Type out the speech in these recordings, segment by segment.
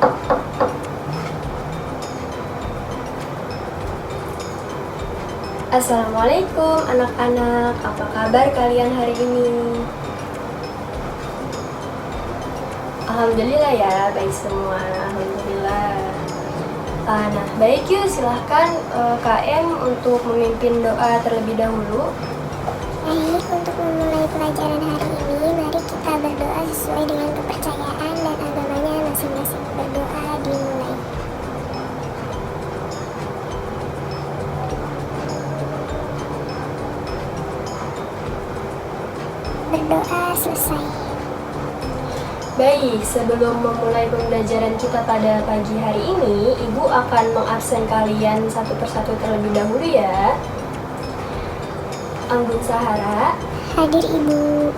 Assalamualaikum anak-anak, apa kabar kalian hari ini? Alhamdulillah ya, baik semua, alhamdulillah. Nah, baik yuk silahkan KM untuk memimpin doa terlebih dahulu. Baik, untuk memulai pelajaran hari ini, mari kita berdoa sesuai dengan kepercayaan dan agamanya masing-masing. Berdoa dimulai. Berdoa selesai. Baik, sebelum memulai pembelajaran kita pada pagi hari ini, Ibu akan mengabsen kalian satu persatu terlebih dahulu ya. Anggun Sahara, Hadir Ibu.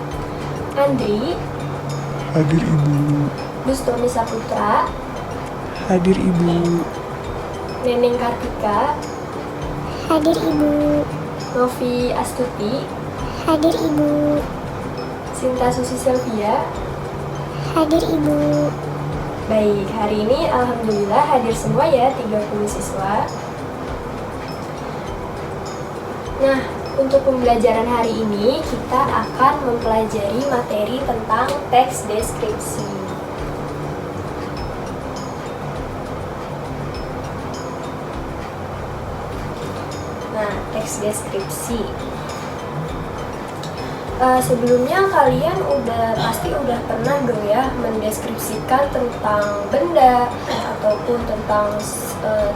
Andri, Hadir Ibu. Bustoni Saputra, Hadir Ibu. Neneng Kartika, Hadir Ibu. Novi Astuti, Hadir Ibu. Sinta Susi Sylvia. Hadir Ibu. Baik, hari ini alhamdulillah hadir semua ya 30 siswa. Nah, untuk pembelajaran hari ini kita akan mempelajari materi tentang teks deskripsi. Nah, teks deskripsi. Sebelumnya kalian pasti udah pernah dong ya mendeskripsikan tentang benda ataupun tentang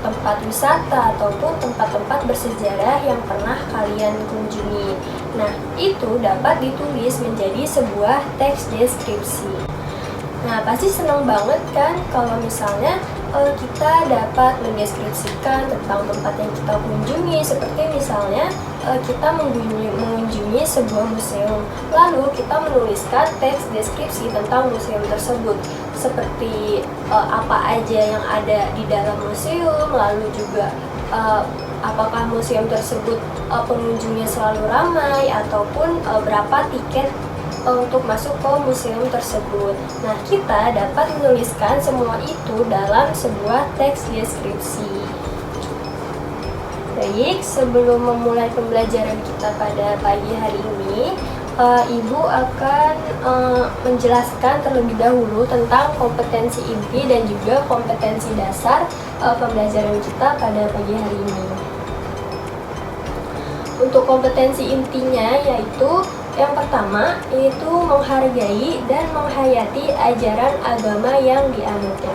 tempat wisata ataupun tempat-tempat bersejarah yang pernah kalian kunjungi. Nah, itu dapat ditulis menjadi sebuah teks deskripsi. Nah, pasti senang banget kan kalau misalnya kita dapat mendeskripsikan tentang tempat yang kita kunjungi, seperti misalnya kita mengunjungi sebuah museum, lalu kita menuliskan teks deskripsi tentang museum tersebut, seperti apa aja yang ada di dalam museum, lalu juga apakah museum tersebut pengunjungnya selalu ramai, ataupun berapa tiket untuk masuk ke museum tersebut. Nah, kita dapat menuliskan semua itu dalam sebuah teks deskripsi. Baik, sebelum memulai pembelajaran kita pada pagi hari ini, Ibu akan menjelaskan terlebih dahulu tentang kompetensi inti dan juga kompetensi dasar pembelajaran kita pada pagi hari ini. Untuk kompetensi intinya yaitu yang pertama, yaitu menghargai dan menghayati ajaran agama yang dianutnya.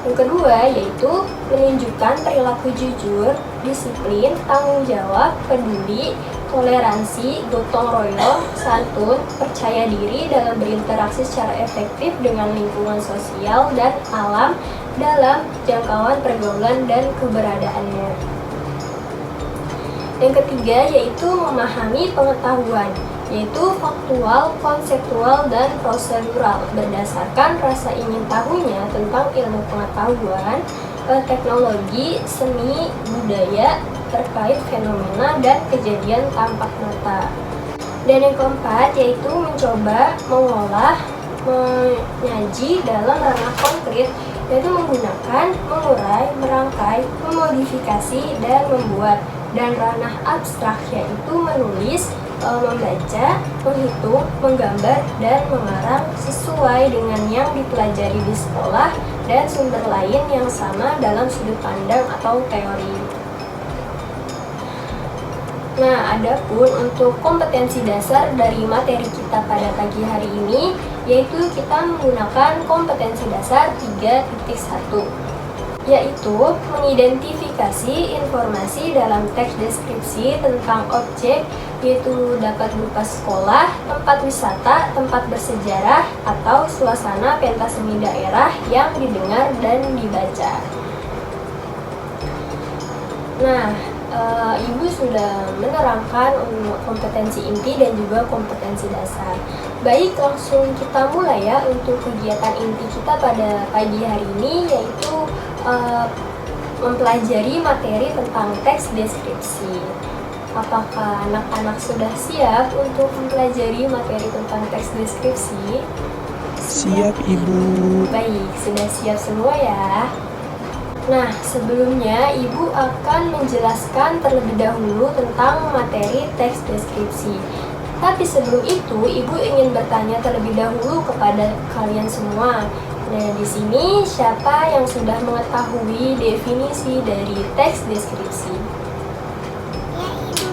Yang kedua, yaitu menunjukkan perilaku jujur, disiplin, tanggung jawab, peduli, toleransi, gotong royong, santun, percaya diri dalam berinteraksi secara efektif dengan lingkungan sosial dan alam dalam jangkauan pergaulan dan keberadaannya. Yang ketiga yaitu memahami pengetahuan, yaitu faktual, konseptual, dan prosedural berdasarkan rasa ingin tahunya tentang ilmu pengetahuan, teknologi, seni, budaya, terkait fenomena dan kejadian tampak mata. Dan yang keempat yaitu mencoba mengolah, menyaji dalam ranah konkret, yaitu menggunakan, mengurai, merangkai, memodifikasi, dan membuat. Dan ranah abstrak yaitu menulis, membaca, menghitung, menggambar, dan mengarang sesuai dengan yang dipelajari di sekolah dan sumber lain yang sama dalam sudut pandang atau teori. Nah, adapun untuk kompetensi dasar dari materi kita pada pagi hari ini, yaitu kita menggunakan kompetensi dasar 3.1. Yaitu mengidentifikasi informasi dalam teks deskripsi tentang objek, yaitu dapat berupa sekolah, tempat wisata, tempat bersejarah, atau suasana pentas seni daerah yang didengar dan dibaca. Nah, Ibu sudah menerangkan kompetensi inti dan juga kompetensi dasar. Baik, langsung kita mulai ya untuk kegiatan inti kita pada pagi hari ini, yaitu mempelajari materi tentang teks deskripsi. Apakah anak-anak sudah siap untuk mempelajari materi tentang teks deskripsi? Siap, Ibu. Baik, sudah siap semua ya? Nah, sebelumnya Ibu akan menjelaskan terlebih dahulu tentang materi teks deskripsi. Tapi sebelum itu, Ibu ingin bertanya terlebih dahulu kepada kalian semua. Nah, di sini siapa yang sudah mengetahui definisi dari teks deskripsi? Ya, Ibu.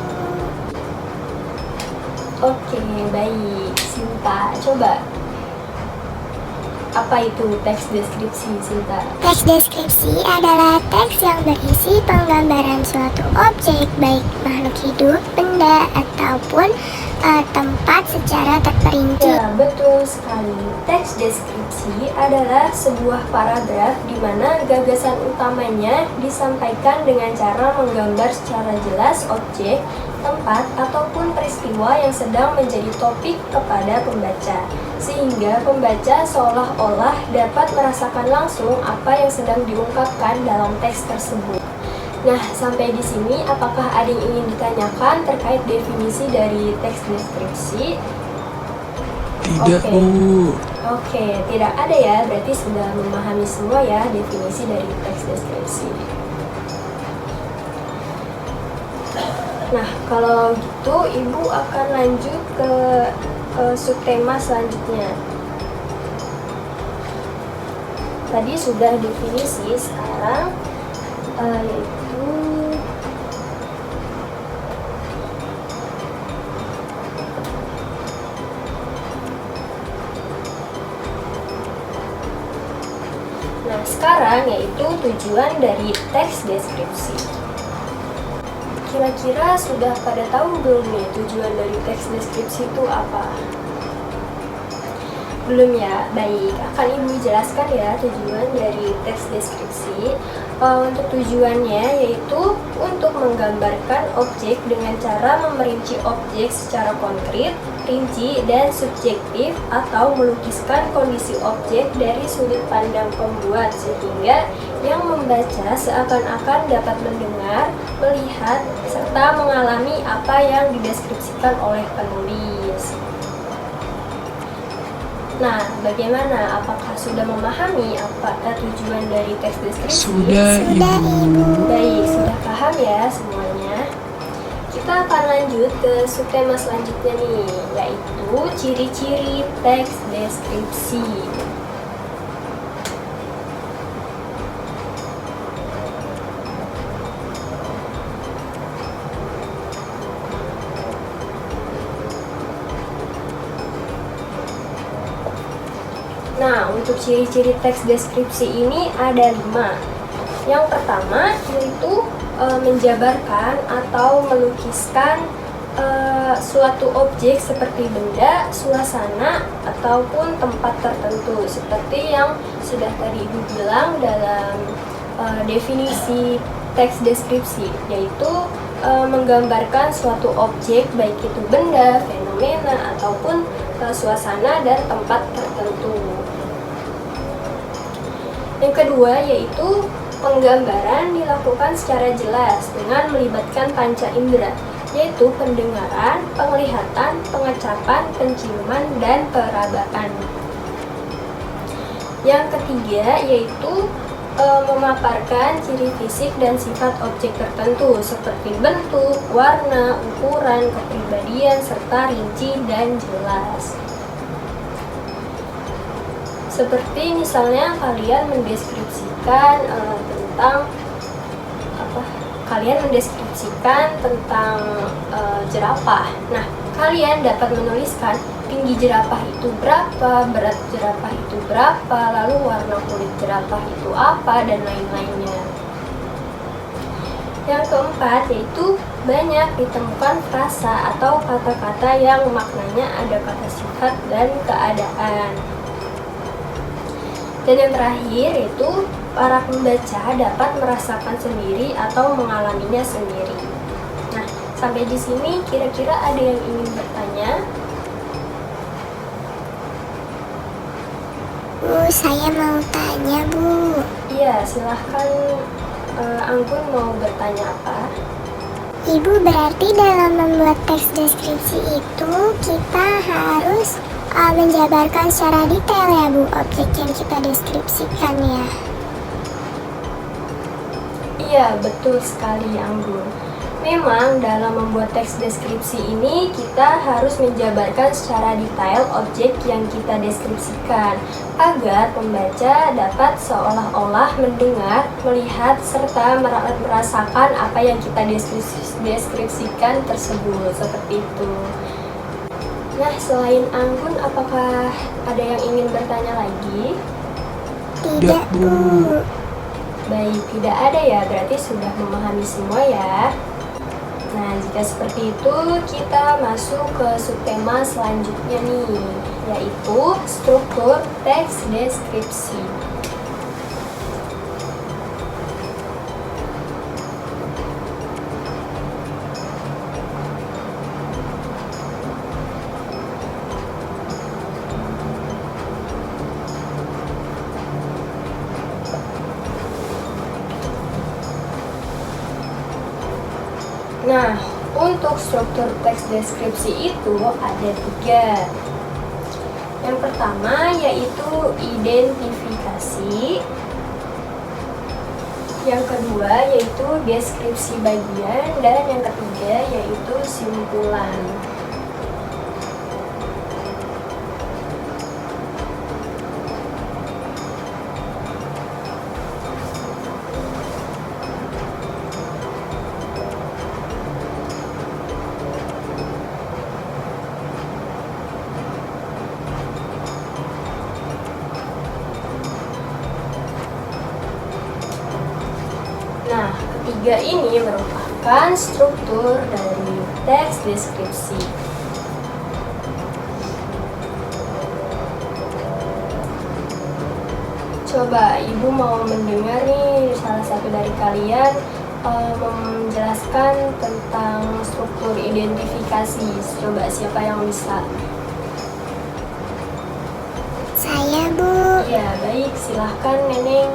Oke, baik. Sinta, coba. Apa itu teks deskripsi, Sinta? Teks deskripsi adalah teks yang berisi penggambaran suatu objek, baik makhluk hidup, benda, ataupun tempat secara terperinci. Ya, betul sekali. Teks deskripsi adalah sebuah paragraf di mana gagasan utamanya disampaikan dengan cara menggambar secara jelas objek, tempat, ataupun peristiwa yang sedang menjadi topik kepada pembaca, sehingga pembaca seolah-olah dapat merasakan langsung apa yang sedang diungkapkan dalam teks tersebut. Nah, sampai di sini apakah ada yang ingin ditanyakan terkait definisi dari teks deskripsi? Tidak, Oke. Bu. Oke, tidak ada ya, berarti sudah memahami semua ya definisi dari teks deskripsi. Nah, kalau gitu Ibu akan lanjut ke subtema selanjutnya. Tadi sudah definisi, sekarang yaitu nah, sekarang yaitu tujuan dari teks deskripsi. Kira-kira sudah pada tahu belum nih tujuan dari teks deskripsi itu apa? Belum ya? Baik, akan Ibu jelaskan ya tujuan dari teks deskripsi. Untuk tujuannya yaitu untuk menggambarkan objek dengan cara memerinci objek secara konkret, rinci, dan subjektif, atau melukiskan kondisi objek dari sudut pandang pembuat sehingga yang membaca seakan-akan dapat mendengar, melihat, serta mengalami apa yang dideskripsikan oleh penulis. Nah, bagaimana? Apakah sudah memahami apa tujuan dari teks deskripsi? Sudah, Ibu. Baik, sudah paham ya semuanya. Kita akan lanjut ke subtema selanjutnya nih, yaitu ciri-ciri teks deskripsi. Nah, untuk ciri-ciri teks deskripsi ini ada 5. Yang pertama yaitu menjabarkan atau melukiskan suatu objek seperti benda, suasana, ataupun tempat tertentu, seperti yang sudah tadi Ibu bilang dalam definisi teks deskripsi, yaitu menggambarkan suatu objek, baik itu benda, fenomena, ataupun suasana dan tempat tertentu. Yang kedua yaitu penggambaran dilakukan secara jelas dengan melibatkan panca indera, yaitu pendengaran, penglihatan, pengecapan, penciuman, dan perabaan. Yang ketiga yaitu memaparkan ciri fisik dan sifat objek tertentu seperti bentuk, warna, ukuran, kepribadian, serta rinci dan jelas. Seperti misalnya kalian mendeskripsikan tentang jerapah. Nah, kalian dapat menuliskan tinggi jerapah itu berapa, berat jerapah itu berapa, lalu warna kulit jerapah itu apa, dan lain-lainnya. Yang keempat yaitu banyak ditemukan frasa atau kata-kata yang maknanya ada kata sifat dan keadaan. Dan yang terakhir yaitu para pembaca dapat merasakan sendiri atau mengalaminya sendiri. Nah, sampai di sini kira-kira ada yang ingin bertanya? Bu, saya mau tanya, Bu. Iya, silahkan. Anggun mau bertanya apa? Ibu, berarti dalam membuat teks deskripsi itu kita harus menjabarkan secara detail ya Bu objek yang kita deskripsikan ya. Iya, betul sekali Anggun. Memang dalam membuat teks deskripsi ini kita harus menjabarkan secara detail objek yang kita deskripsikan agar pembaca dapat seolah-olah mendengar, melihat, serta merasakan apa yang kita deskripsikan tersebut, seperti itu. Nah, selain Anggun, apakah ada yang ingin bertanya lagi? Tidak Bu. Baik, tidak ada ya, berarti sudah memahami semua ya. Nah, jika seperti itu, kita masuk ke subtema selanjutnya nih, yaitu struktur teks deskripsi. Nah, untuk struktur teks deskripsi itu ada 3. Yang pertama yaitu identifikasi. Yang kedua yaitu deskripsi bagian. Dan yang ketiga yaitu simpulan. Nah, ketiga ini merupakan struktur dari teks deskripsi. Coba Ibu mau mendengar nih salah satu dari kalian menjelaskan tentang struktur identifikasi. Coba siapa yang bisa? Saya Bu. Ya, baik, silahkan Neneng.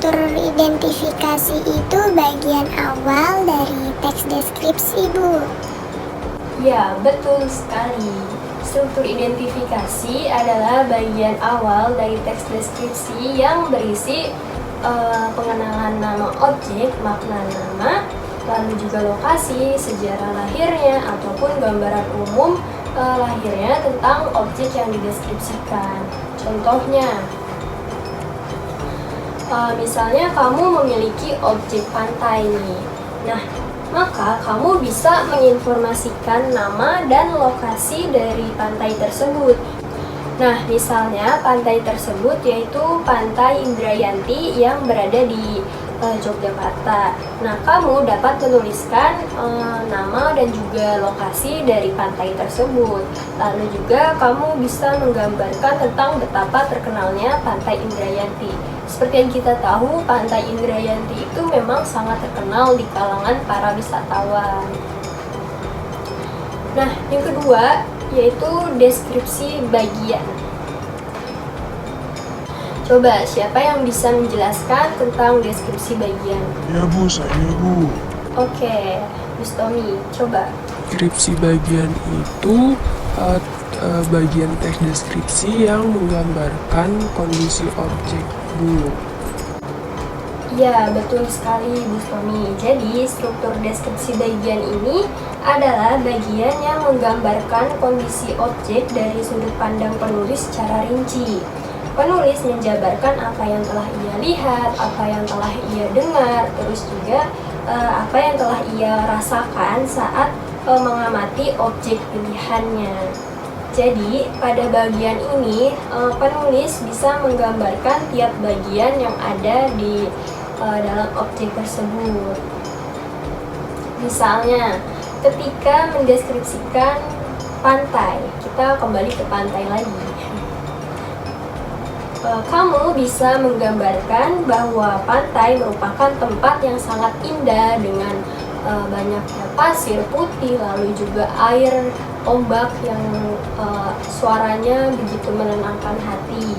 Struktur identifikasi itu bagian awal dari teks deskripsi Bu. Ya, betul sekali. Struktur identifikasi adalah bagian awal dari teks deskripsi yang berisi pengenalan nama objek, makna nama, lalu juga lokasi, sejarah lahirnya, ataupun gambaran umum lahirnya tentang objek yang dideskripsikan. Contohnya, misalnya kamu memiliki objek pantai nih. Nah, maka kamu bisa menginformasikan nama dan lokasi dari pantai tersebut. Nah, misalnya pantai tersebut yaitu Pantai Indrayanti yang berada di Yogyakarta. Nah, kamu dapat menuliskan nama dan juga lokasi dari pantai tersebut. Lalu juga kamu bisa menggambarkan tentang betapa terkenalnya Pantai Indrayanti. Seperti yang kita tahu, Pantai Indrayanti itu memang sangat terkenal di kalangan para wisatawan. Nah, yang kedua yaitu deskripsi bagian. Coba, siapa yang bisa menjelaskan tentang deskripsi bagian? Ya Bu, saya Bu. Oke, Gus Tommy, coba. Deskripsi bagian itu bagian teks deskripsi yang menggambarkan kondisi objek Bu. Ya, betul sekali Gus Tommy. Jadi, struktur deskripsi bagian ini adalah bagian yang menggambarkan kondisi objek dari sudut pandang penulis secara rinci. Penulis menjabarkan apa yang telah ia lihat, apa yang telah ia dengar, terus juga apa yang telah ia rasakan saat mengamati objek pilihannya. Jadi, pada bagian ini, penulis bisa menggambarkan tiap bagian yang ada di dalam objek tersebut. Misalnya, ketika mendeskripsikan pantai, kita kembali ke pantai lagi. Kamu bisa menggambarkan bahwa pantai merupakan tempat yang sangat indah dengan banyaknya pasir putih, lalu juga air ombak yang suaranya begitu menenangkan hati.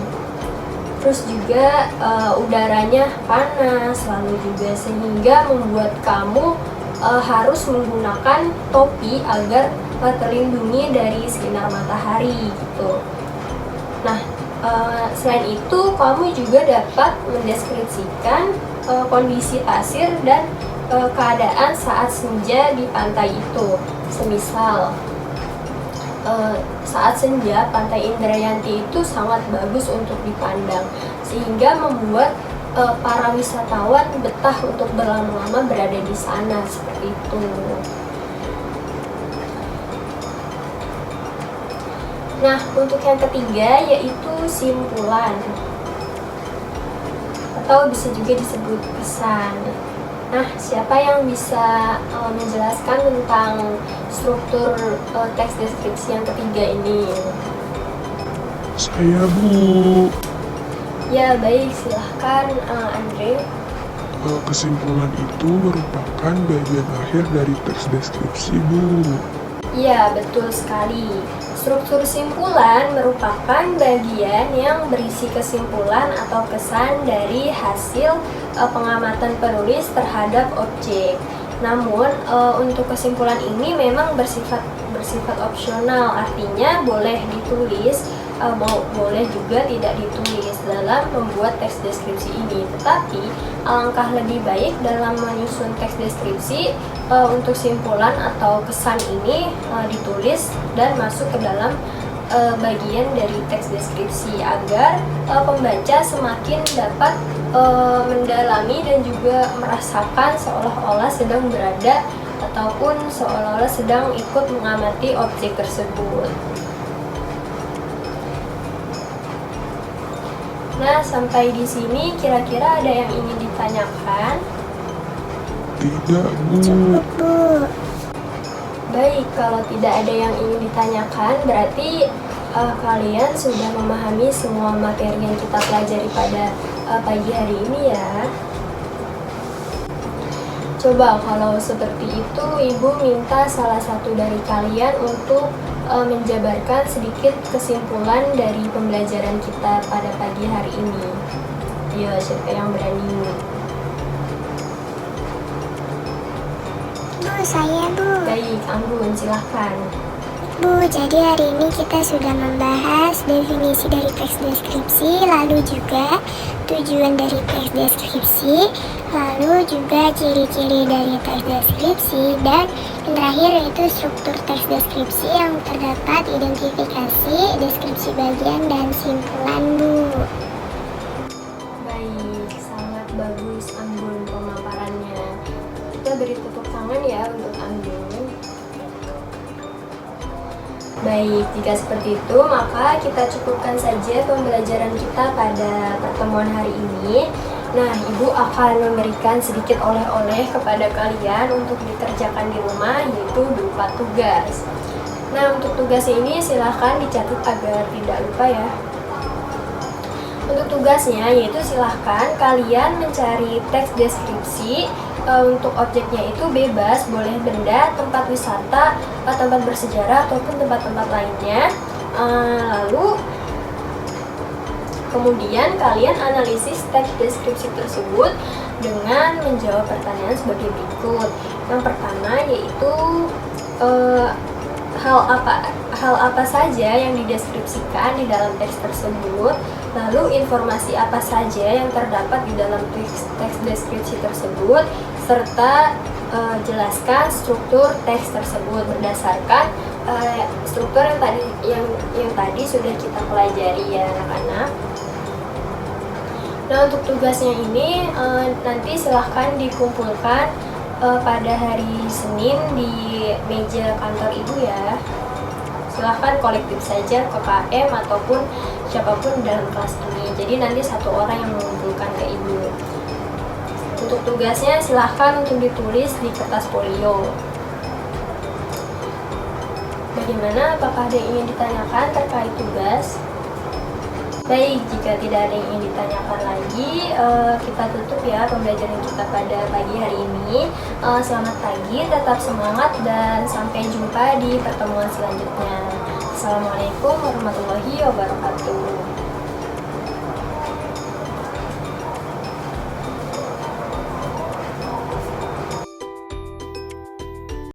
Terus juga udaranya panas, lalu juga sehingga membuat kamu harus menggunakan topi agar terlindungi dari sinar matahari gitu. Nah, selain itu kamu juga dapat mendeskripsikan kondisi pasir dan keadaan saat senja di pantai itu. Semisal saat senja pantai Indrayanti itu sangat bagus untuk dipandang, sehingga membuat para wisatawan betah untuk berlama-lama berada di sana, seperti itu. Nah, untuk yang ketiga yaitu simpulan, atau bisa juga disebut pesan. Nah, siapa yang bisa menjelaskan tentang struktur teks deskripsi yang ketiga ini? Saya, Bu. Ya, baik, silahkan Andre. Kesimpulan itu merupakan bagian akhir dari teks deskripsi, Bu. Ya, betul sekali. Struktur simpulan merupakan bagian yang berisi kesimpulan atau kesan dari hasil pengamatan penulis terhadap objek. Namun, untuk kesimpulan ini memang bersifat opsional, artinya boleh ditulis, boleh juga tidak ditulis dalam membuat teks deskripsi ini. Tetapi, alangkah lebih baik dalam menyusun teks deskripsi untuk simpulan atau kesan ini ditulis dan masuk ke dalam bagian dari teks deskripsi agar pembaca semakin dapat mendalami dan juga merasakan seolah-olah sedang berada ataupun seolah-olah sedang ikut mengamati objek tersebut. Nah, sampai di sini kira-kira ada yang ingin ditanyakan? Tidak, Bu. Cukup, Bu. Baik, kalau tidak ada yang ingin ditanyakan, berarti kalian sudah memahami semua materi yang kita pelajari pada pagi hari ini ya. Coba kalau seperti itu, Ibu minta salah satu dari kalian untuk menjabarkan sedikit kesimpulan dari pembelajaran kita pada pagi hari ini. Ya, siapa yang berani? Bu, saya, Bu. Baik, Anggun, silahkan. Bu, jadi hari ini kita sudah membahas definisi dari teks deskripsi, lalu juga tujuan dari teks deskripsi, lalu juga ciri-ciri dari teks deskripsi, dan yang terakhir yaitu struktur teks deskripsi yang terdapat identifikasi, deskripsi bagian, dan simpulan, Bu. Baik, sangat bagus Anggun pemaparannya. Kita beri tepuk tangan ya untuk Anggun. Baik, jika seperti itu, maka kita cukupkan saja pembelajaran kita pada pertemuan hari ini. Nah, Ibu akan memberikan sedikit oleh-oleh kepada kalian untuk dikerjakan di rumah, yaitu berupa tugas. Nah, untuk tugas ini silahkan dicatat agar tidak lupa ya. Untuk tugasnya, yaitu silahkan kalian mencari teks deskripsi. Untuk objeknya itu bebas, boleh benda, tempat wisata, tempat bersejarah, ataupun tempat-tempat lainnya. Lalu kemudian kalian analisis teks deskripsi tersebut dengan menjawab pertanyaan sebagai berikut. Yang pertama yaitu hal apa saja yang dideskripsikan di dalam teks tersebut, lalu informasi apa saja yang terdapat di dalam teks deskripsi tersebut, serta jelaskan struktur teks tersebut berdasarkan struktur yang tadi sudah kita pelajari ya anak-anak. Nah, untuk tugasnya ini nanti silahkan dikumpulkan pada hari Senin di meja kantor Ibu ya. Silahkan kolektif saja KKM ataupun siapapun dalam kelas ini. Jadi nanti satu orang yang mengumpulkan ke Ibu. Untuk tugasnya silahkan untuk ditulis di kertas folio. Bagaimana? Apakah ada yang ingin ditanyakan terkait tugas? Baik, jika tidak ada yang ingin ditanyakan lagi, kita tutup ya pembelajaran kita pada pagi hari ini. Selamat pagi, tetap semangat, dan sampai jumpa di pertemuan selanjutnya. Assalamualaikum warahmatullahi wabarakatuh.